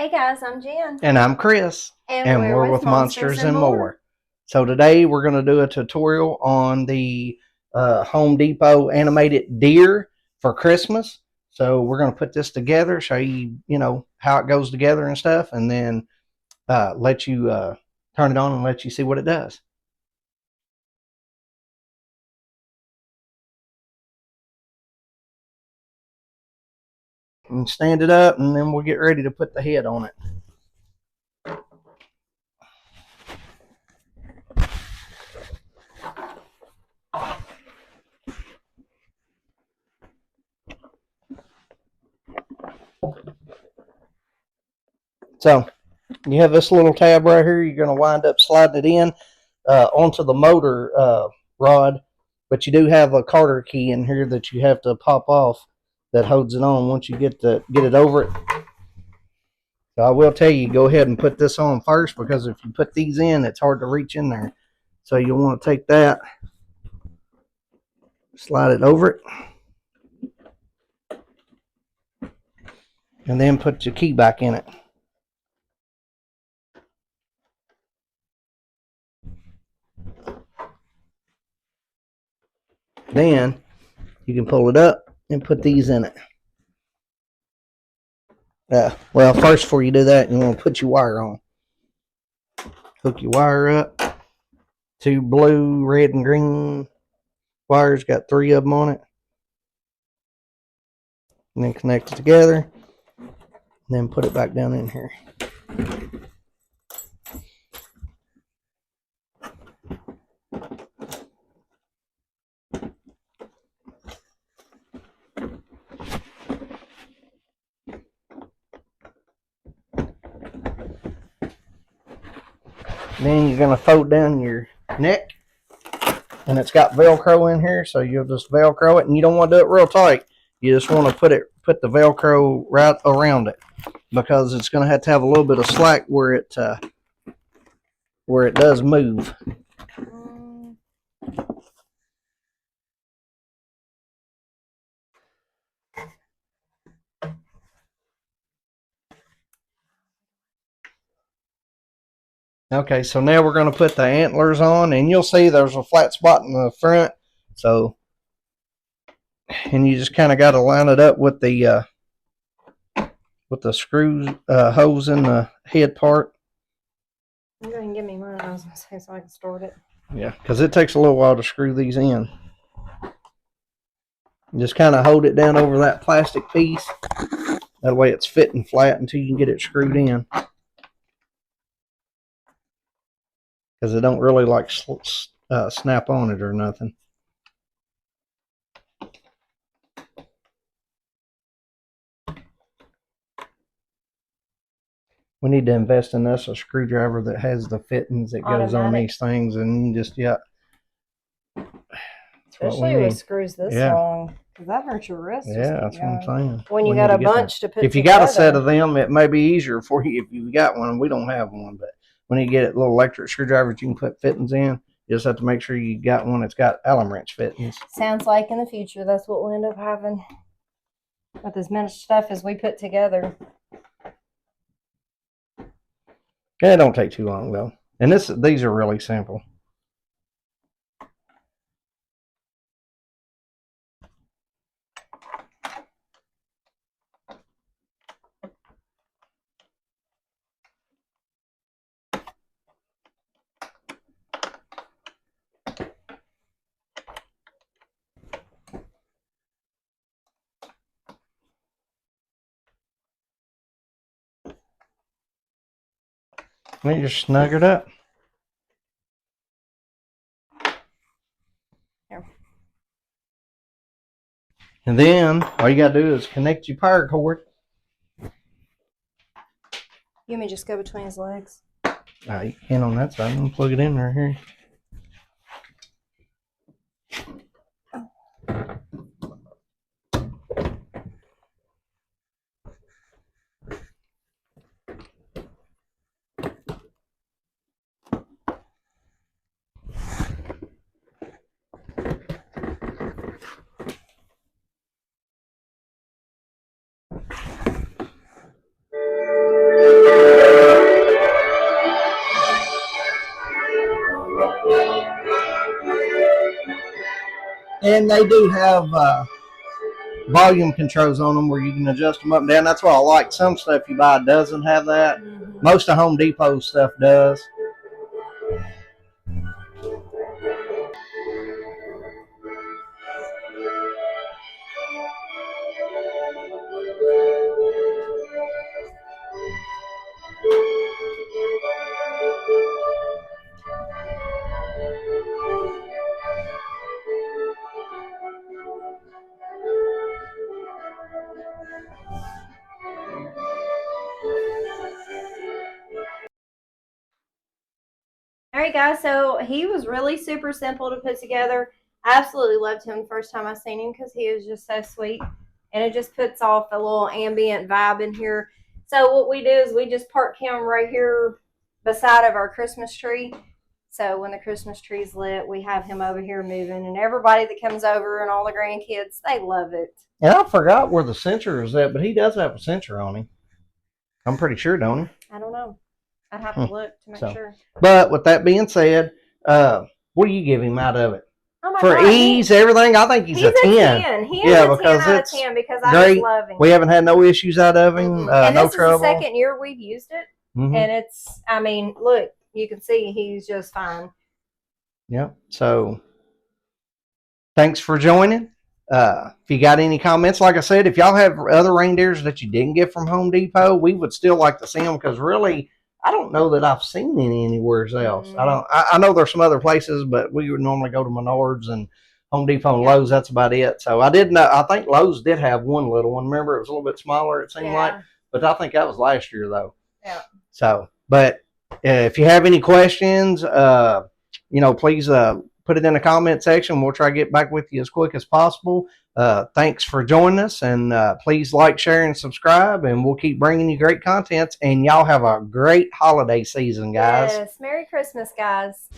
Hey guys, I'm Jen. And I'm Chris. And And we're we're with with Monsters Monsters and and More. More. So today we're going to do a tutorial on the Home Depot animated deer for Christmas. So we're going to put this together, show you, how it goes together and stuff, and then let you turn it on and let you see what it does. And stand it up, and then we'll get ready to put the head on it. So you have this little tab right here. You're going to wind up sliding it in onto the motor rod, but you do have a Carter key in here that you have to pop off that holds it on once you get it over it. So I will tell you, go ahead and put this on first, because if you put these in, it's hard to reach in there. So you'll want to take that, slide it over it, and then put your key back in it. Then you can pull it up and put these in it. Well, first, before you do that, you want to put your wire on. Hook your wire up. 2 blue, red, and green wires. Got 3 of them on it. And then connect it together. And then put it back down in here. Then you're going to fold down your neck, and it's got Velcro in here, so you'll just Velcro it, and you don't want to do it real tight. You just want to put the Velcro right around it, because it's going to have a little bit of slack where it does move. Okay, so now we're going to put the antlers on, and you'll see there's a flat spot in the front. So, and you just kind of got to line it up with the screw hose in the head part. You go ahead and give me mine. I was going to say, so I can start it. Yeah, because it takes a little while to screw these in. Just kind of hold it down over that plastic piece. That way it's fitting flat until you can get it screwed in. Because it don't really like snap on it or nothing. We need to invest in us a screwdriver that has the fittings that goes on these things, and just Especially with screws this long, because that hurts your wrist. Yeah, that's what I'm saying. When you got a bunch to put if you got a set of them, it may be easier for you if you got one. We don't have one, but when you get little electric screwdrivers you can put fittings in, you just have to make sure you got one that's got Allen wrench fittings. Sounds like in the future that's what we'll end up having with as much stuff as we put together. Yeah, it don't take too long though, and these are really simple. And you just snug it up. Here. And then all you gotta do is connect your power cord. You may just go between his legs. You can on that side. I'm gonna plug it in right here. And they do have volume controls on them where you can adjust them up and down. That's why I like some stuff you buy doesn't have that. Most of Home Depot stuff does. All right, guys. So he was really super simple to put together. I absolutely loved him the first time I seen him because he was just so sweet, and it just puts off a little ambient vibe in here. So what we do is we just park him right here beside of our Christmas tree. So when the Christmas tree's lit, we have him over here moving, and everybody that comes over and all the grandkids, they love it. And I forgot where the sensor is at, but he does have a sensor on him. I'm pretty sure, don't he? I don't know. I'd have to look to make sure. But with that being said, what do you give him out of it? Oh my For God, ease, everything, I think he's a 10. He is a 10 out of 10 because I just love him. We haven't had no issues out of him, and no this trouble. is the second year we've used it, and it's, I mean, look, you can see he's just fine. Yep. So, thanks for joining. If you got any comments, like I said, if y'all have other reindeers that you didn't get from Home Depot, we would still like to see them because really, I don't know that I've seen any anywhere else. I know there's some other places, but we would normally go to Menards and Home Depot and Lowe's. That's about it. So I did know. I think Lowe's did have one little one. Remember, it was a little bit smaller. It seemed like, but I think that was last year though. Yeah. So, but if you have any questions, please put it in the comment section. We'll try to get back with you as quick as possible. Thanks for joining us, and please like, share, and subscribe, and we'll keep bringing you great content. And y'all have a great holiday season, guys. Yes. Merry Christmas, guys.